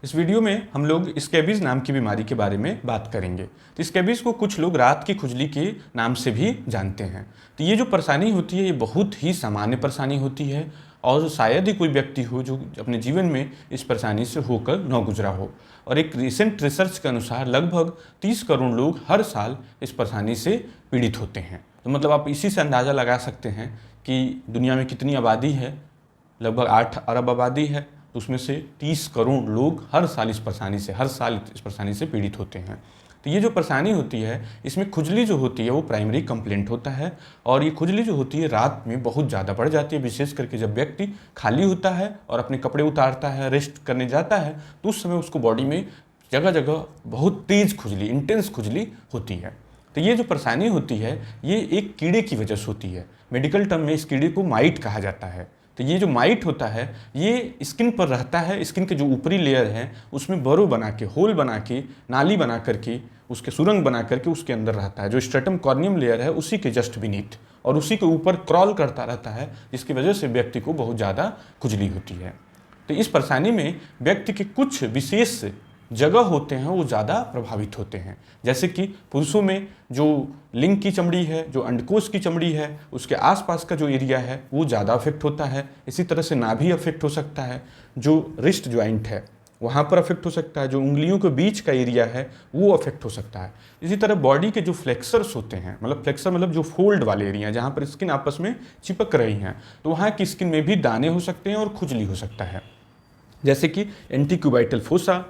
इस वीडियो में हम लोग स्कैबीज नाम की बीमारी के बारे में बात करेंगे। तो स्कैबीज को कुछ लोग रात की खुजली के नाम से भी जानते हैं। तो ये जो परेशानी होती है ये बहुत ही सामान्य परेशानी होती है और शायद ही कोई व्यक्ति हो जो अपने जीवन में इस परेशानी से होकर न गुजरा हो। और एक रिसेंट रिसर्च के अनुसार लगभग 30 करोड़ लोग हर साल इस परेशानी से पीड़ित होते हैं। तो मतलब आप इसी से अंदाज़ा लगा सकते हैं कि दुनिया में कितनी आबादी है। लगभग 8 अरब आबादी है, तो उसमें से 30 करोड़ लोग हर साल इस परेशानी से पीड़ित होते हैं। तो ये जो परेशानी होती है इसमें खुजली जो होती है वो प्राइमरी कंप्लेंट होता है और ये खुजली जो होती है रात में बहुत ज़्यादा बढ़ जाती है, विशेष करके जब व्यक्ति खाली होता है और अपने कपड़े उतारता है, रेस्ट करने जाता है, तो उस समय उसको बॉडी में जगह जगह बहुत तेज़ खुजली, इंटेंस खुजली होती है। तो ये जो परेशानी होती है ये एक कीड़े की वजह से होती है। मेडिकल टर्म में इस कीड़े को माइट कहा जाता है। तो ये जो माइट होता है ये स्किन पर रहता है, स्किन के जो ऊपरी लेयर है उसमें बरो बना के, होल बना के, नाली बना करके, उसके सुरंग बना करके उसके अंदर रहता है, जो स्ट्रेटम कॉर्नियम लेयर है उसी के जस्ट बीनीथ, और उसी के ऊपर क्रॉल करता रहता है, जिसकी वजह से व्यक्ति को बहुत ज़्यादा खुजली होती है। तो इस परेशानी में व्यक्ति के कुछ विशेष जगह होते हैं वो ज़्यादा प्रभावित होते हैं। जैसे कि पुरुषों में जो लिंग की चमड़ी है, जो अंडकोश की चमड़ी है, उसके आसपास का जो एरिया है वो ज़्यादा अफेक्ट होता है। इसी तरह से नाभि अफेक्ट हो सकता है, जो रिस्ट जॉइंट है वहाँ पर अफेक्ट हो सकता है, जो उंगलियों के बीच का एरिया है वो अफेक्ट हो सकता है। इसी तरह बॉडी के जो फ्लेक्सर्स होते हैं, मतलब फ्लेक्सर मतलब जो फोल्ड वाले एरिया जहाँ पर स्किन आपस में चिपक रही हैं, तो वहाँ की स्किन में भी दाने हो सकते हैं और खुजली हो सकता है। जैसे कि एंटीक्यूबाइटल फोसा,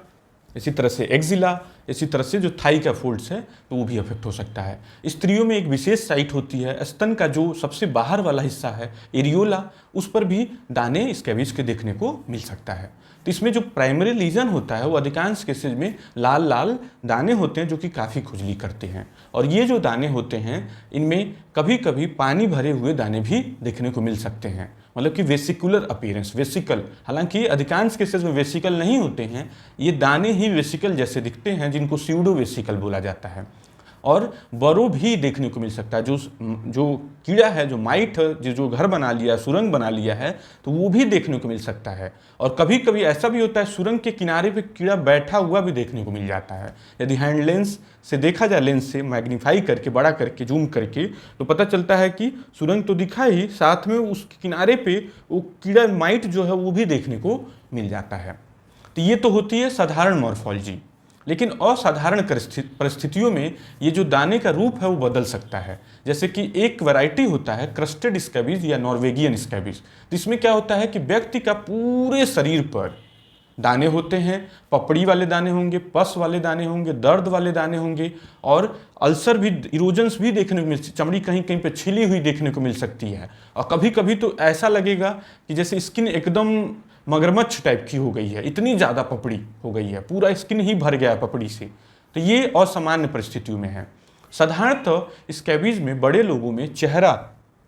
इसी तरह से एक्जिला, इसी तरह से जो थाई का फोल्ड्स है तो वो भी अफेक्ट हो सकता है। स्त्रियों में एक विशेष साइट होती है, स्तन का जो सबसे बाहर वाला हिस्सा है एरियोला, उस पर भी दाने स्कैबीज के देखने को मिल सकता है। तो इसमें जो प्राइमरी लीजन होता है वो अधिकांश केसेज में लाल लाल दाने होते हैं जो कि काफ़ी खुजली करते हैं। और ये जो दाने होते हैं इनमें कभी कभी पानी भरे हुए दाने भी देखने को मिल सकते हैं, मतलब कि वेसिकुलर अपीयरेंस, वेसिकल। हालांकि अधिकांश केसेस में वेसिकल नहीं होते हैं, ये दाने ही वेसिकल जैसे दिखते हैं, जिनको स्यूडो वेसिकल बोला जाता है। और बरो भी देखने को मिल सकता है, जो कीड़ा है, जो माइट है, जो घर बना लिया, सुरंग बना लिया है, तो वो भी देखने को मिल सकता है। और कभी कभी ऐसा भी होता है सुरंग के किनारे पे कीड़ा बैठा हुआ भी देखने को मिल जाता है। यदि हैंड लेंस से देखा जाए, लेंस से मैग्नीफाई करके, बड़ा करके, जूम करके, तो पता चलता है कि सुरंग तो दिखा ही, साथ में उस किनारे पे वो कीड़ा माइट जो है वो भी देखने को मिल जाता है। तो ये तो होती है साधारण मॉर्फोलॉजी, लेकिन असाधारण परिस्थितियों में ये जो दाने का रूप है वो बदल सकता है। जैसे कि एक वैरायटी होता है क्रस्टेड स्कैबीज या नॉर्वेगियन स्कैबीज। तो इसमें क्या होता है कि व्यक्ति का पूरे शरीर पर दाने होते हैं, पपड़ी वाले दाने होंगे, पस वाले दाने होंगे, दर्द वाले दाने होंगे, और अल्सर भी, इरोजन्स भी देखने को मिल, चमड़ी कहीं कहीं पे छिली हुई देखने को मिल सकती है। और कभी कभी तो ऐसा लगेगा कि जैसे स्किन एकदम मगरमच्छ टाइप की हो गई है, इतनी ज़्यादा पपड़ी हो गई है, पूरा स्किन ही भर गया है पपड़ी से। तो ये असामान्य परिस्थितियों में है। साधारणतः स्कैबीज में बड़े लोगों में चेहरा,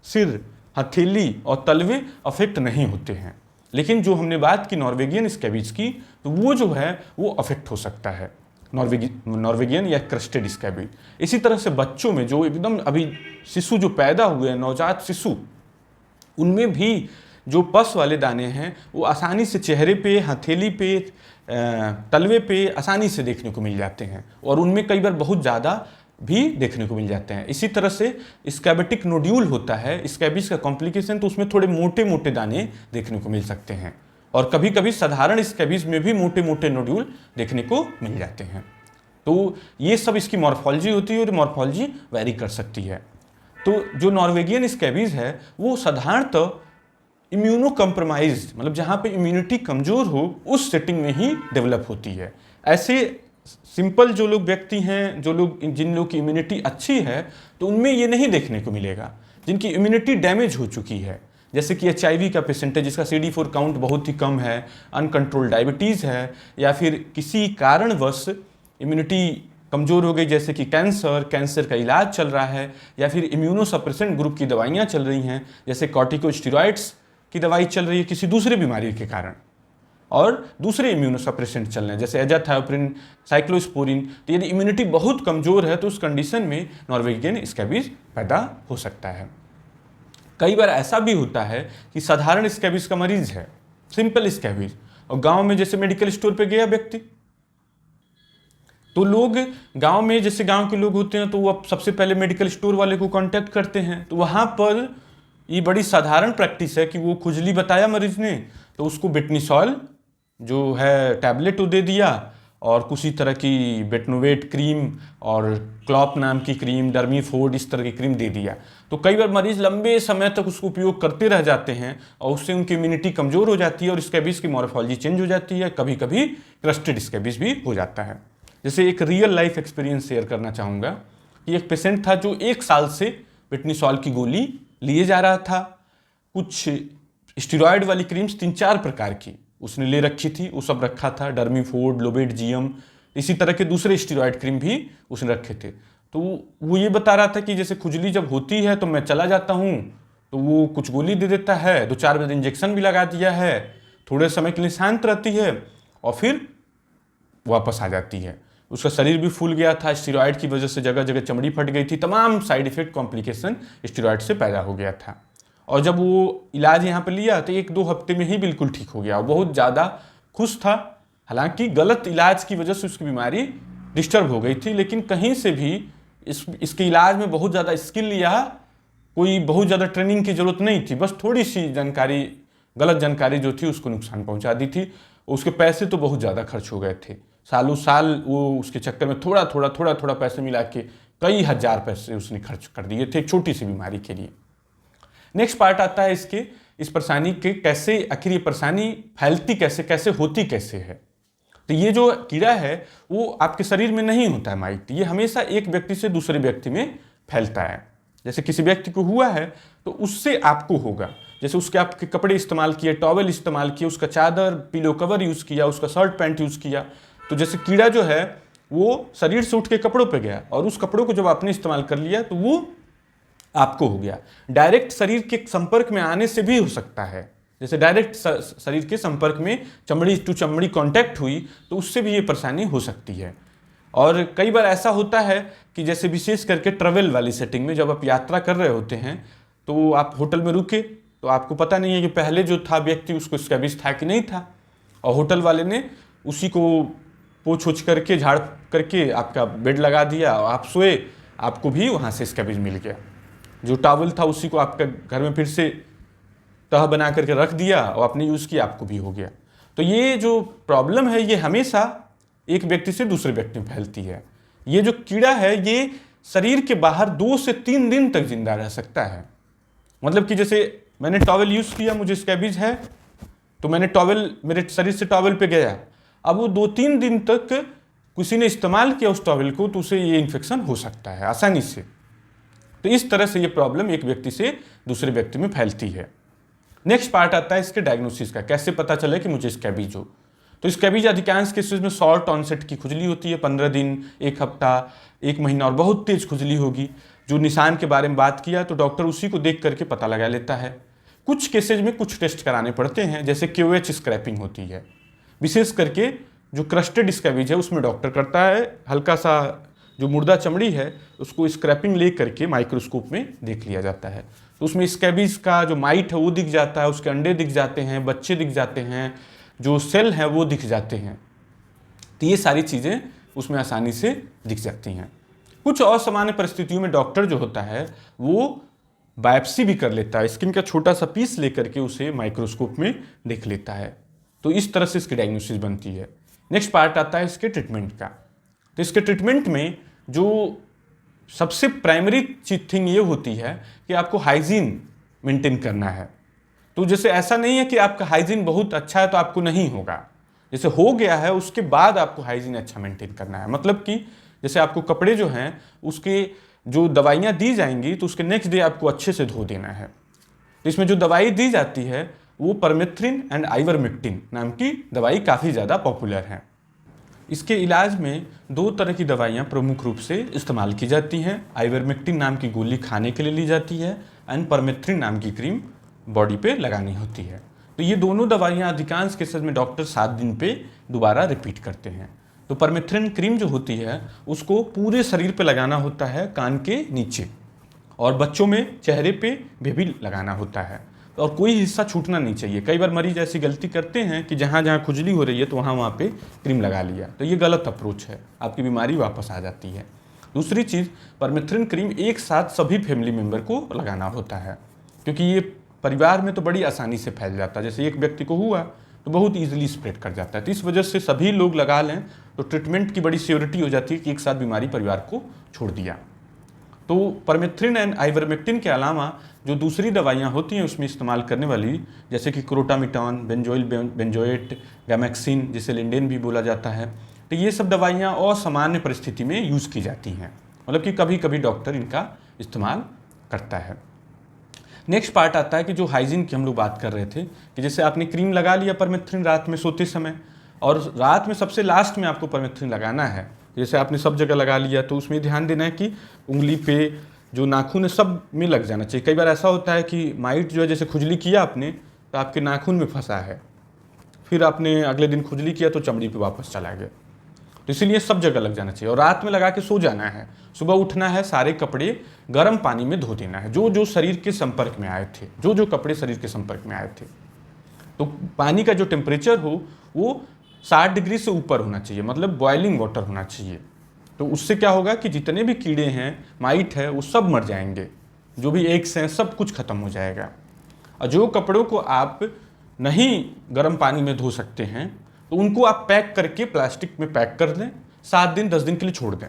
सिर, हथेली और तलवे अफेक्ट नहीं होते हैं, लेकिन जो हमने बात की नॉर्वेगियन स्कैबीज की, तो वो जो है वो अफेक्ट हो सकता है, नॉर्वेगियन या क्रस्टेड स्कैबीज। इसी तरह से बच्चों में जो एकदम अभी शिशु जो पैदा हुए हैं, नवजात शिशु, उनमें भी जो पस वाले दाने हैं वो आसानी से चेहरे पे, हथेली पे, तलवे पे आसानी से देखने को मिल जाते हैं, और उनमें कई बार बहुत ज़्यादा भी देखने को मिल जाते हैं। इसी तरह से स्कैबेटिक नोड्यूल होता है, स्कैबीज का कॉम्प्लिकेशन, तो उसमें थोड़े मोटे मोटे दाने देखने को मिल सकते हैं, और कभी कभी साधारण स्कैबीज में भी मोटे मोटे नोड्यूल देखने को मिल जाते हैं। तो ये सब इसकी मॉर्फोलॉजी होती है और मॉर्फोलॉजी वैरी कर सकती है। तो जो नॉर्वेगियन स्कैबीज है वो साधारणतः इम्यूनो कम्प्रोमाइज, मतलब जहाँ पे इम्यूनिटी कमज़ोर हो उस सेटिंग में ही डेवलप होती है। ऐसे सिंपल जो लोग व्यक्ति हैं, जिन लोग की इम्यूनिटी अच्छी है, तो उनमें ये नहीं देखने को मिलेगा। जिनकी इम्यूनिटी डैमेज हो चुकी है, जैसे कि HIV का पेशेंट है जिसका CD4 काउंट बहुत ही कम है, अनकंट्रोल डायबिटीज़ है, या फिर किसी कारणवश इम्यूनिटी कमज़ोर हो गई, जैसे कि कैंसर का इलाज चल रहा है, या फिर इम्यूनोसप्रेसेंट ग्रुप की दवाइयाँ चल रही हैं, जैसे कॉर्टिकोस्टेरॉइड्स की दवाई चल रही है किसी दूसरे बीमारी के कारण, और दूसरे इम्यूनोसप्रेसेंट चल रहे हैं जैसे एजाथायोप्रिन, साइक्लोस्पोरिन। तो यदि इम्यूनिटी बहुत कमज़ोर है तो उस कंडीशन में नॉर्वेगियन स्कैबीज पैदा हो सकता है। कई बार ऐसा भी होता है कि साधारण स्कैबीज का मरीज है, सिंपल स्कैबीज, और गांव में जैसे मेडिकल स्टोर पे गया व्यक्ति, तो लोग गांव में जैसे गांव के लोग होते हैं तो वो अब सबसे पहले मेडिकल स्टोर वाले को कांटेक्ट करते हैं। तो वहाँ पर ये बड़ी साधारण प्रैक्टिस है कि वो खुजली बताया मरीज ने तो उसको बेटनीसॉल जो है टैबलेट वो दे दिया, और कुछ ही तरह की बेटनोवेट क्रीम और क्लॉप नाम की क्रीम, डर्मीफोर्ड, इस तरह की क्रीम दे दिया। तो कई बार मरीज लंबे समय तक उसको उपयोग करते रह जाते हैं और उससे उनकी इम्यूनिटी कमज़ोर हो जाती है और स्कैबिस की मॉर्फोलॉजी चेंज हो जाती है, कभी कभी क्रस्टेड स्कैबिस भी हो जाता है। जैसे एक रियल लाइफ एक्सपीरियंस शेयर करना चाहूँगा कि एक पेशेंट था जो 1 साल से बेटनीसॉल की गोली लिए जा रहा था। कुछ स्टेरॉयड वाली क्रीम्स 3-4 प्रकार की उसने ले रखी थी, वो सब रखा था, डर्मीफोर्ड, लोबेट जीएम, इसी तरह के दूसरे स्टेरॉयड क्रीम भी उसने रखे थे। तो वो ये बता रहा था कि जैसे खुजली जब होती है तो मैं चला जाता हूँ तो वो कुछ गोली दे देता है, 2-4 बजे इंजेक्शन भी लगा दिया है, थोड़े समय के लिए शांत रहती है और फिर वापस आ जाती है। उसका शरीर भी फूल गया था, स्टेरॉयड की वजह से जगह जगह चमड़ी फट गई थी, तमाम साइड इफेक्ट कॉम्प्लिकेशन स्टेरॉयड से पैदा हो गया था। और जब वो इलाज यहाँ पे लिया तो 1-2 हफ्ते में ही बिल्कुल ठीक हो गया, बहुत ज़्यादा खुश था। हालांकि गलत इलाज की वजह से उसकी बीमारी डिस्टर्ब हो गई थी, लेकिन कहीं से भी इसके इलाज में बहुत ज़्यादा स्किल या कोई बहुत ज़्यादा ट्रेनिंग की ज़रूरत नहीं थी, बस थोड़ी सी जानकारी, गलत जानकारी जो थी उसको नुकसान पहुँचा दी थी। उसके पैसे तो बहुत ज़्यादा खर्च हो गए थे, सालों साल वो उसके चक्कर में थोड़ा थोड़ा पैसे मिला के कई हज़ार पैसे उसने खर्च कर दिए थे एक छोटी सी बीमारी के लिए। नेक्स्ट पार्ट आता है इसके, इस परेशानी के कैसे, आखिर ये परेशानी फैलती कैसे, कैसे होती कैसे है। तो ये जो कीड़ा है वो आपके शरीर में नहीं होता है माइट, ये हमेशा एक व्यक्ति से दूसरे व्यक्ति में फैलता है। जैसे किसी व्यक्ति को हुआ है तो उससे आपको होगा, जैसे उसके आपके कपड़े इस्तेमाल किए, टॉवल इस्तेमाल किए, उसका चादर, पिलो कवर यूज़ किया, उसका शर्ट पैंट यूज़ किया, तो जैसे कीड़ा जो है वो शरीर से उठ के कपड़ों पे गया और उस कपड़ों को जब आपने इस्तेमाल कर लिया तो वो आपको हो गया। डायरेक्ट शरीर के संपर्क में आने से भी हो सकता है, जैसे डायरेक्ट शरीर के संपर्क में चमड़ी टू चमड़ी कांटेक्ट हुई तो उससे भी ये परेशानी हो सकती है। और कई बार ऐसा होता है कि जैसे विशेष करके ट्रैवल वाली सेटिंग में जब आप यात्रा कर रहे होते हैं तो आप होटल में रुके तो आपको पता नहीं है कि पहले जो था व्यक्ति उसको स्कैबिस था कि नहीं था, और होटल वाले ने उसी को पोंछ ओछ करके झाड़ करके आपका बेड लगा दिया और आप सोए, आपको भी वहाँ से स्कैबिस मिल गया। जो टॉवल था उसी को आपका घर में फिर से तह बना करके रख दिया और आपने यूज़ किया, आपको भी हो गया। तो ये जो प्रॉब्लम है ये हमेशा एक व्यक्ति से दूसरे व्यक्ति में फैलती है। ये जो कीड़ा है ये शरीर के बाहर 2 से 3 दिन तक जिंदा रह सकता है। मतलब कि जैसे मैंने टॉवल यूज़ किया, मुझे स्कैबिस है, तो मैंने टॉवल, मेरे शरीर से टॉवल पे गया, अब वो 2-3 दिन तक किसी ने इस्तेमाल किया उस टॉवल को तो उसे ये इन्फेक्शन हो सकता है आसानी से। तो इस तरह से ये प्रॉब्लम एक व्यक्ति से दूसरे व्यक्ति में फैलती है। नेक्स्ट पार्ट आता है इसके डायग्नोसिस का, कैसे पता चले कि मुझे स्कैबिस हो। तो स्कैबिस अधिकांश केसेस में शॉर्ट ऑनसेट की खुजली होती है, 15 दिन, 1 हफ्ता, 1 महीना, और बहुत तेज खुजली होगी। जो निशान के बारे में बात किया तो डॉक्टर उसी को देख करके पता लगा लेता है। कुछ केसेज में कुछ टेस्ट कराने पड़ते हैं, जैसे QH स्क्रैपिंग होती है, विशेष करके जो क्रस्टेड स्कैबिस है उसमें डॉक्टर करता है, हल्का सा जो मुर्दा चमड़ी है उसको स्क्रैपिंग ले करके माइक्रोस्कोप में देख लिया जाता है, तो उसमें स्कैबिस का जो माइट है वो दिख जाता है, उसके अंडे दिख जाते हैं, बच्चे दिख जाते हैं, जो सेल हैं वो दिख जाते हैं। तो ये सारी चीज़ें उसमें आसानी से दिख जाती हैं। कुछ असामान्य परिस्थितियों में डॉक्टर जो होता है वो बायोप्सी भी कर लेता है, स्किन का छोटा सा पीस लेकर के उसे माइक्रोस्कोप में देख लेता है। तो इस तरह से इसकी डायग्नोसिस बनती है। नेक्स्ट पार्ट आता है इसके ट्रीटमेंट का। तो इसके ट्रीटमेंट में जो सबसे प्राइमरी थिंग ये होती है कि आपको हाइजीन मेंटेन करना है। तो जैसे ऐसा नहीं है कि आपका हाइजीन बहुत अच्छा है तो आपको नहीं होगा, जैसे हो गया है उसके बाद आपको हाइजीन अच्छा मेंटेन करना है। मतलब कि जैसे आपको कपड़े जो हैं उसके जो दवाइयाँ दी जाएंगी तो उसके नेक्स्ट डे आपको अच्छे से धो देना है। तो इसमें जो दवाई दी जाती है वो परमेथ्रिन एंड आइवरमेक्टिन नाम की दवाई काफ़ी ज़्यादा पॉपुलर है। इसके इलाज में 2 तरह की दवाइयाँ प्रमुख रूप से इस्तेमाल की जाती हैं। आइवरमेक्टिन नाम की गोली खाने के लिए ली जाती है एंड परमेथ्रिन नाम की क्रीम बॉडी पे लगानी होती है। तो ये दोनों दवाइयाँ अधिकांश केसेस में डॉक्टर 7 दिन पे दोबारा रिपीट करते हैं। तो परमेथ्रिन क्रीम जो होती है उसको पूरे शरीर पे लगाना होता है, कान के नीचे, और बच्चों में चेहरे पे भी लगाना होता है। और कोई हिस्सा छूटना नहीं चाहिए। कई बार मरीज ऐसी गलती करते हैं कि जहाँ जहाँ खुजली हो रही है तो वहाँ पे क्रीम लगा लिया, तो ये गलत अप्रोच है, आपकी बीमारी वापस आ जाती है। दूसरी चीज़, परमेथ्रिन क्रीम एक साथ सभी फैमिली मेम्बर को लगाना होता है, क्योंकि ये परिवार में तो बड़ी आसानी से फैल जाता है। जैसे एक व्यक्ति को हुआ तो बहुत ईजिली स्प्रेड कर जाता है, तो इस वजह से सभी लोग लगा लें तो ट्रीटमेंट की बड़ी सियोरिटी हो जाती है कि एक साथ बीमारी परिवार को छोड़ दिया। तो परमेथ्रिन एंड आइवरमेक्टिन के अलावा जो दूसरी दवाइयाँ होती हैं उसमें इस्तेमाल करने वाली, जैसे कि क्रोटामिटॉन, बेंजोइल बेंजोएट, गैमेक्सिन, जिसे लिंडेन भी बोला जाता है, तो ये सब दवाइयाँ असामान्य परिस्थिति में यूज़ की जाती हैं, मतलब कि कभी कभी डॉक्टर इनका इस्तेमाल करता है। नेक्स्ट पार्ट आता है कि जो हाइजीन की हम लोग बात कर रहे थे, कि जैसे आपने क्रीम लगा लिया परमेथ्रिन रात में सोते समय, और रात में सबसे लास्ट में आपको परमेथ्रिन लगाना है। जैसे आपने सब जगह लगा लिया तो उसमें ध्यान देना है कि उंगली पे, जो नाखून है, सब में लग जाना चाहिए। कई बार ऐसा होता है कि माइट जो है, जैसे खुजली किया आपने तो आपके नाखून में फंसा है, फिर आपने अगले दिन खुजली किया तो चमड़ी पे वापस चला गया, तो इसीलिए सब जगह लग जाना चाहिए। और रात में लगा के सो जाना है, सुबह उठना है, सारे कपड़े गर्म पानी में धो देना है, जो जो शरीर के संपर्क में आए थे, जो जो कपड़े शरीर के संपर्क में आए थे। तो पानी का जो टेम्परेचर हो वो 60 डिग्री से ऊपर होना चाहिए, मतलब बॉइलिंग वाटर होना चाहिए। तो उससे क्या होगा कि जितने भी कीड़े हैं, माइट है, वो सब मर जाएंगे, जो भी एग्स हैं सब कुछ खत्म हो जाएगा। और जो कपड़ों को आप नहीं गर्म पानी में धो सकते हैं तो उनको आप पैक करके प्लास्टिक में पैक कर दें, 7 दिन 10 दिन के लिए छोड़ दें।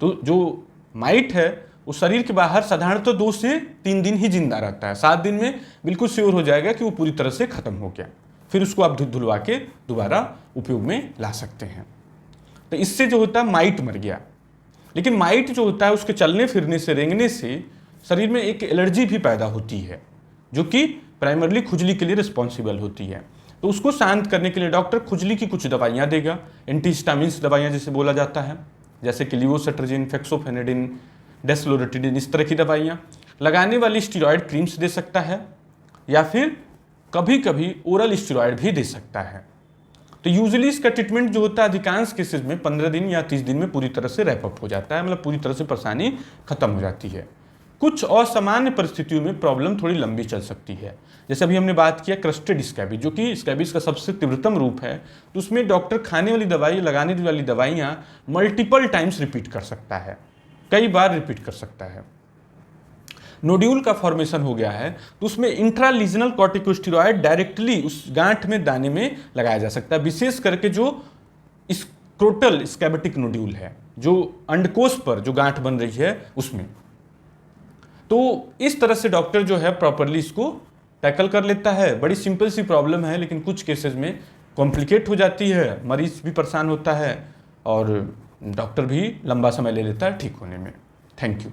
तो जो माइट है वो शरीर के बाहर साधारणतः 2 से 3 दिन ही जिंदा रहता है, 7 दिन में बिल्कुल श्योर हो जाएगा कि वो पूरी तरह से खत्म हो गया, फिर उसको आप धुलवा के दोबारा उपयोग में ला सकते हैं। तो इससे जो होता है माइट मर गया। लेकिन माइट जो होता है उसके चलने फिरने से, रेंगने से शरीर में एक एलर्जी भी पैदा होती है, जो कि प्राइमरली खुजली के लिए रिस्पॉन्सिबल होती है। तो उसको शांत करने के लिए डॉक्टर खुजली की कुछ दवाइयाँ देगा, एंटीहिस्टामिन्स दवाइयाँ जिसे बोला जाता है, जैसे कि लिवोसेट्राजिन, फेक्सोफेनेडिन, डेस्लोरेटिडिन, इस तरह की दवाइयाँ। लगाने वाली स्टीरॉयड क्रीम्स दे सकता है, या फिर कभी कभी ओरल स्टीरॉयड भी दे सकता है। तो यूजुअली इसका ट्रीटमेंट जो होता है अधिकांश केसेस में 15 दिन या 30 दिन में पूरी तरह से रैप अप हो जाता है, मतलब पूरी तरह से परेशानी खत्म हो जाती है। कुछ असामान्य परिस्थितियों में प्रॉब्लम थोड़ी लंबी चल सकती है, जैसे अभी हमने बात किया क्रस्टेड स्कैबी, जो कि स्कैबीज का सबसे तीव्रतम रूप है। तो उसमें डॉक्टर खाने वाली दवाई, लगाने वाली दवाइयाँ मल्टीपल टाइम्स रिपीट कर सकता है, कई बार रिपीट कर सकता है। नोड्यूल का फॉर्मेशन हो गया है तो उसमें इंट्रालीजनल कॉर्टिकोस्टेरॉइड डायरेक्टली उस गांठ में, दाने में लगाया जा सकता है, विशेष करके जो स्क्रोटल स्कैबेटिक नोड्यूल है, जो अंडकोश पर जो गांठ बन रही है उसमें। तो इस तरह से डॉक्टर जो है प्रॉपरली इसको टैकल कर लेता है। बड़ी सिंपल सी प्रॉब्लम है, लेकिन कुछ केसेस में कॉम्प्लिकेट हो जाती है, मरीज भी परेशान होता है और डॉक्टर भी लंबा समय ले लेता है ठीक होने में। Thank you.